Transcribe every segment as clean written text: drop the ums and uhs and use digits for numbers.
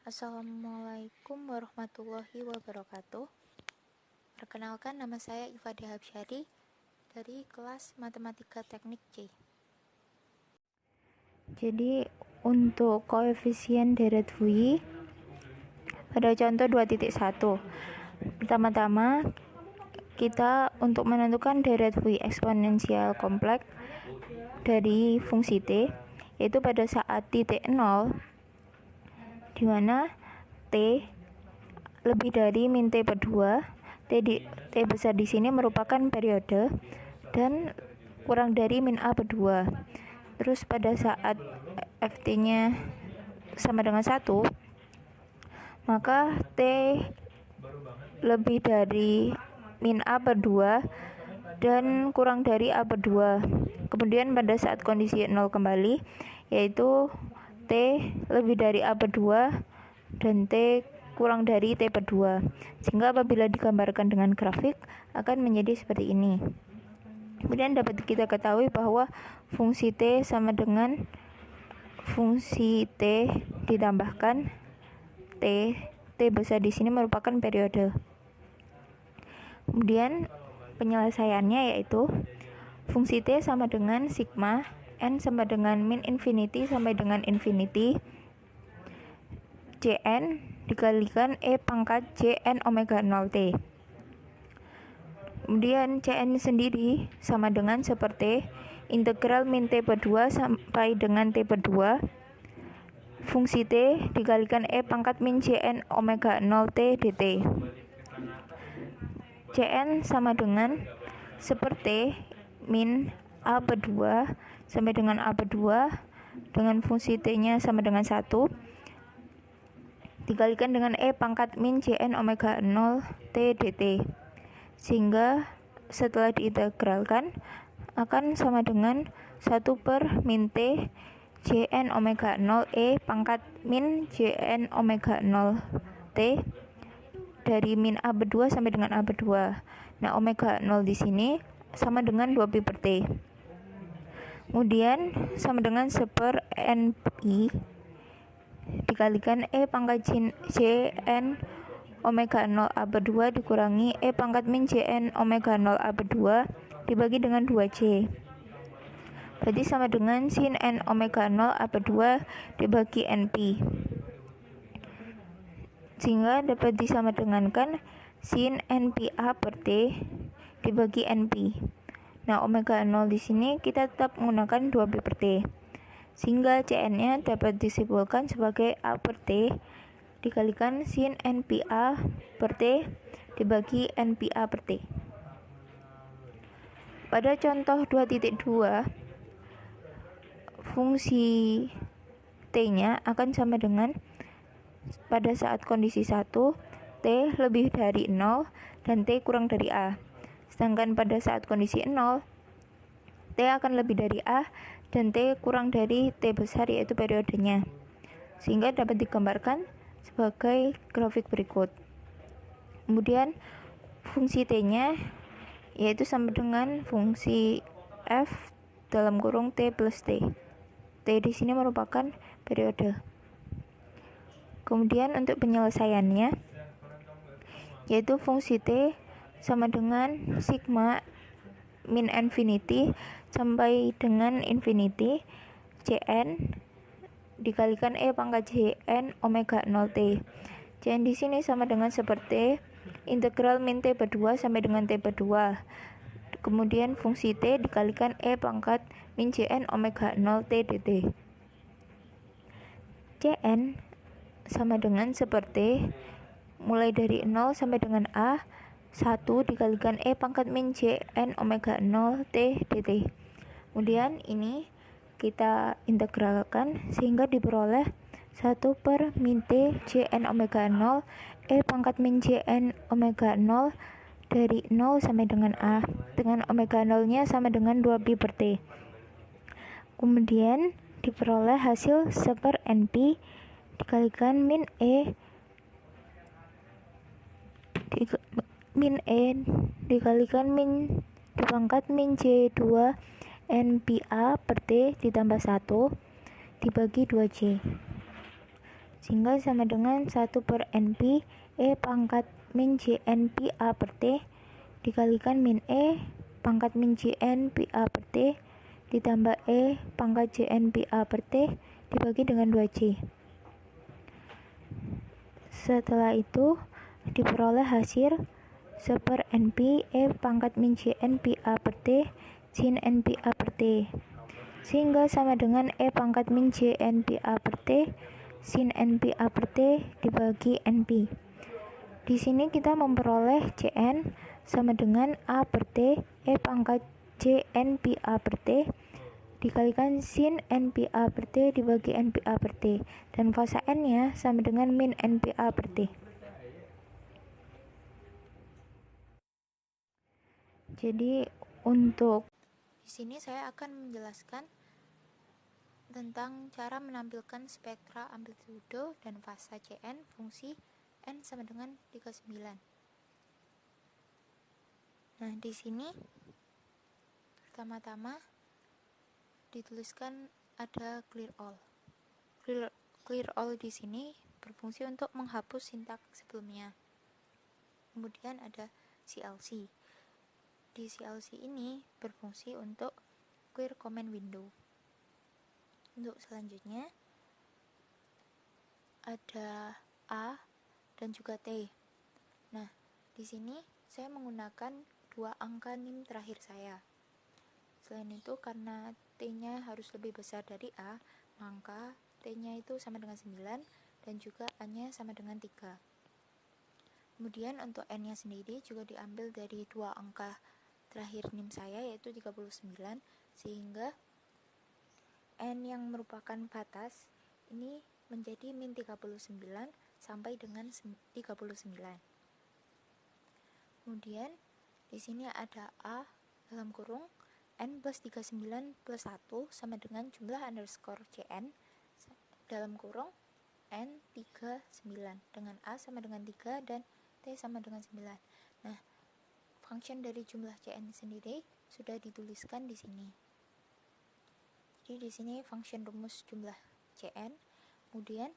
Assalamualaikum warahmatullahi wabarakatuh. Perkenalkan, nama saya Ifadah Habsyari dari kelas Matematika Teknik C. Jadi untuk koefisien deret Fouillée pada contoh 2.1, pertama-tama kita untuk menentukan deret Fouillée eksponensial kompleks dari fungsi T, yaitu pada saat titik 0 di mana T lebih dari min T per 2, T besar di sini merupakan periode, dan kurang dari min A per 2. Terus pada saat Ft-nya sama dengan 1, maka T lebih dari min A per 2 dan kurang dari A per 2. Kemudian pada saat kondisi 0 kembali, yaitu T lebih dari A per 2 dan T kurang dari T per 2. Sehingga apabila digambarkan dengan grafik akan menjadi seperti ini. Kemudian dapat kita ketahui bahwa fungsi T sama dengan fungsi T ditambahkan T besar di sini merupakan periode. Kemudian penyelesaiannya yaitu fungsi T sama dengan sigma n sama dengan min infinity sampai dengan infinity Cn dikalikan E pangkat Cn omega 0 T. Kemudian Cn sendiri sama dengan seperti integral min T per 2 sampai dengan T per 2 fungsi T dikalikan E pangkat min Cn omega 0 T dt. Cn sama dengan seperti min A per 2 sampai dengan A per 2 dengan fungsi T-nya sama dengan 1 dikalikan dengan E pangkat min Cn omega 0 T dt. Sehingga setelah diintegralkan akan sama dengan 1 per min T Cn omega 0 E pangkat min Cn omega 0 T dari min A per 2 sampai dengan A per 2. Nah, omega 0 di sini sama dengan 2pi per T. Kemudian sama dengan 1 per Npi dikalikan E pangkat Cn omega 0 A per 2 dikurangi E pangkat min Cn omega 0 A per 2 dibagi dengan 2C. Berarti sama dengan sin n omega 0 A per 2 dibagi Np. Sehingga dapat disamadengankan sin Npa per T dibagi Np. Nah, omega 0 di sini kita tetap menggunakan 2pi per T. Sehingga Cn-nya dapat disimpulkan sebagai A per T dikalikan sin Npa per T dibagi Npa per T. Pada contoh 2.2, fungsi T-nya akan sama dengan pada saat kondisi 1, T lebih dari 0 dan T kurang dari A. Sedangkan pada saat kondisi 0, T akan lebih dari A dan T kurang dari T besar yaitu periodenya. Sehingga dapat digambarkan sebagai grafik berikut. Kemudian fungsi T-nya yaitu sama dengan fungsi F dalam kurung T plus T. T di sini merupakan periode. Kemudian untuk penyelesaiannya yaitu fungsi T sama dengan sigma min infinity sampai dengan infinity Cn dikalikan E pangkat Cn omega 0 T. Cn di sini sama dengan seperti integral min T per 2 sampai dengan T per 2. Kemudian fungsi T dikalikan E pangkat min Cn omega 0 T dt. Cn sama dengan seperti mulai dari 0 sampai dengan A 1 dikalikan E pangkat min Cn omega 0 T dt. Kemudian ini kita integralkan sehingga diperoleh 1 per min T Cn omega 0 E pangkat min Cn omega 0 dari 0 sampai dengan A dengan omega 0 nya sama dengan 2pi per T. Kemudian diperoleh hasil 1 per Np dikalikan min E dikalikan min dipangkat min C2 NPA per T ditambah 1 dibagi 2C. sehingga sama dengan 1 per NP E pangkat min JN pi A per T dikalikan min E pangkat min JN pi A per T ditambah E pangkat JN pi A per T dibagi dengan 2J. Setelah itu diperoleh hasil 1 per NP E pangkat min JN pi A per T sin N pi A per T, sehingga sama dengan E pangkat min JN pi A per T sin N pi A per T dibagi NP. Di sini kita memperoleh Cn sama dengan A per T E pangkat JN pi A per T dikalikan sin N pi A per T dibagi N pi A per T, dan fasa N nya sama dengan min N pi A per T. Jadi untuk di sini saya akan menjelaskan tentang cara menampilkan spektra amplitudo dan fasa Cn fungsi N sama dengan 39. Nah, di sini pertama-tama dituliskan ada clear all. Clear all di sini berfungsi untuk menghapus sintaks sebelumnya. Kemudian ada CLC. Di CLC ini berfungsi untuk clear comment window. Untuk selanjutnya ada A dan juga T. Nah, di sini saya menggunakan 2 angka NIM terakhir saya. Selain itu, karena T-nya harus lebih besar dari A, maka T-nya itu sama dengan 9 dan juga A-nya sama dengan 3. Kemudian untuk N-nya sendiri juga diambil dari 2 angka terakhir NIM saya, yaitu 39, sehingga N yang merupakan batas ini menjadi min 39 sampai dengan 39. Kemudian di sini ada A dalam kurung N plus 39 plus 1 sama dengan jumlah underscore Cn dalam kurung N 39 dengan A sama dengan 3 dan T sama dengan 9. Nah, function dari jumlah Cn sendiri sudah dituliskan di sini. Jadi di sini function rumus jumlah Cn, kemudian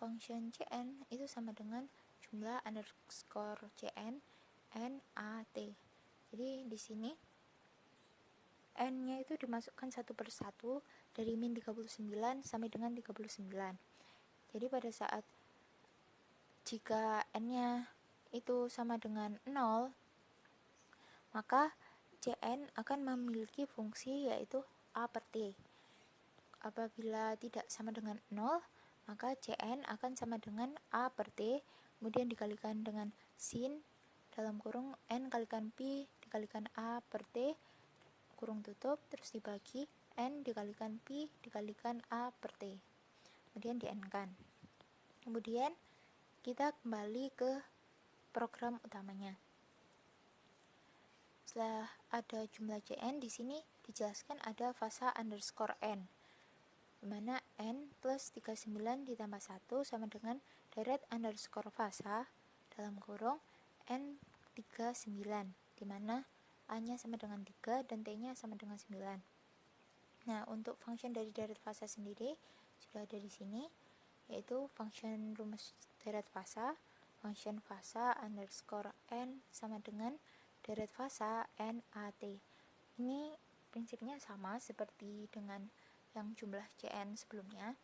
function Cn itu sama dengan jumlah underscore Cn NAT. Jadi di sini N-nya itu dimasukkan 1 per 1 dari min 39 sampai dengan 39. Jadi pada saat jika N-nya itu sama dengan 0, maka Cn akan memiliki fungsi yaitu A per T. Apabila tidak sama dengan 0, maka Cn akan sama dengan A per T, kemudian dikalikan dengan sin dalam kurung N kalikan Pi dikalikan A per T, kurung tutup, terus dibagi N dikalikan Pi dikalikan A per T, kemudian di-N-kan. Kemudian kita kembali ke program utamanya. Setelah ada jumlah Cn, di sini dijelaskan ada fasa underscore N, dimana N plus 39 ditambah 1 sama dengan deret underscore fasa dalam kurung N 39, dimana A nya sama dengan 3 dan T nya sama dengan 9. Nah, untuk function dari deret fasa sendiri sudah ada di sini, yaitu function rumus deret fasa, function fasa underscore N sama dengan deret fasa NAT. Ini prinsipnya sama seperti dengan yang jumlah Cn sebelumnya.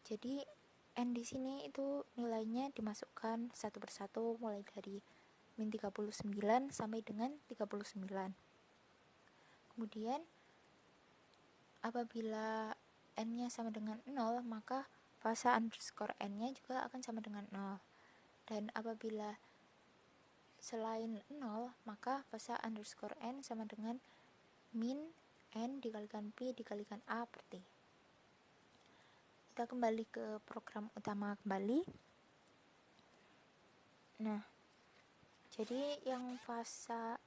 Jadi N di sini itu nilainya dimasukkan 1 per 1 mulai dari min 39 sampai dengan 39. Kemudian apabila N-nya sama dengan 0, maka fasa underscore N-nya juga akan sama dengan 0. Dan apabila selain 0, maka fasa underscore N sama dengan min N dikalikan Pi dikalikan A per T. Kita kembali ke program utama kembali. Nah, jadi yang fasa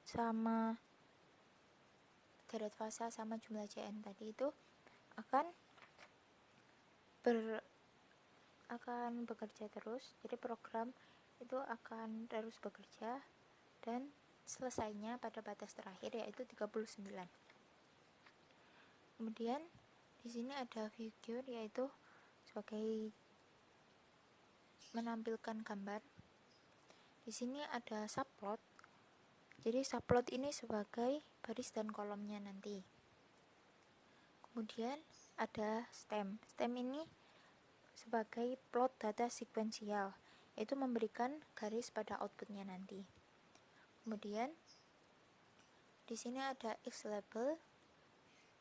sama deret fasa sama jumlah Cn tadi itu akan bekerja terus. Jadi program itu akan terus bekerja dan selesainya pada batas terakhir yaitu 39. Kemudian di sini ada figure, yaitu sebagai menampilkan gambar. Di sini ada subplot. Jadi subplot ini sebagai baris dan kolomnya nanti. Kemudian ada stem. Stem ini sebagai plot data sekuensial, yaitu memberikan garis pada outputnya nanti. Kemudian di sini ada x label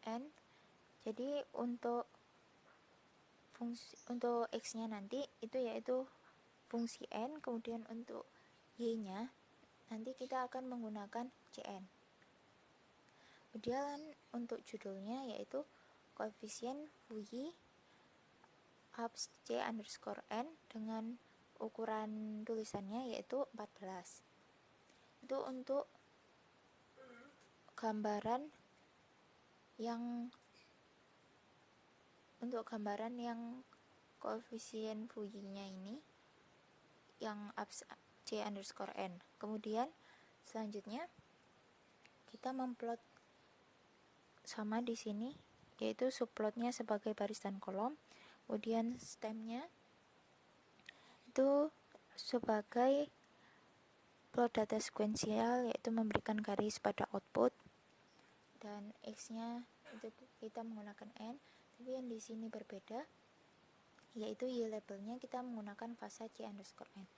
n. Jadi untuk x-nya nanti itu yaitu fungsi n, kemudian untuk y-nya nanti kita akan menggunakan cn. Kemudian untuk judulnya yaitu koefisien Fouillée abs c underscore n dengan ukuran tulisannya yaitu 14. Itu untuk gambaran yang koefisien Fouillée-nya ini yang abs c underscore n. Kemudian selanjutnya kita memplot sama di sini, yaitu subplotnya sebagai baris dan kolom, kemudian stemnya itu sebagai plot data sekuensial, yaitu memberikan garis pada output, dan x-nya itu kita menggunakan n, tapi yang di sini berbeda, yaitu y labelnya kita menggunakan fasa c underscore n.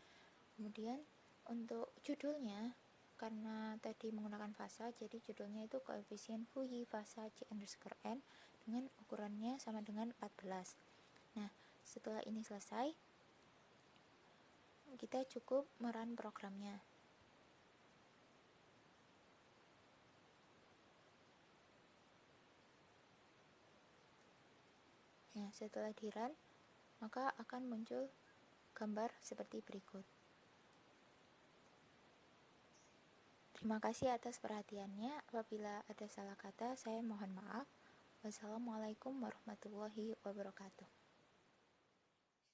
Kemudian untuk judulnya, karena tadi menggunakan fasa, jadi judulnya itu koefisien Fouillée fasa c underscore n dengan ukurannya sama dengan 14. Nah, setelah ini selesai, kita cukup merun programnya. Nah, setelah di-run, maka akan muncul gambar seperti berikut. Terima kasih atas perhatiannya. Apabila ada salah kata, saya mohon maaf. Wassalamualaikum warahmatullahi wabarakatuh.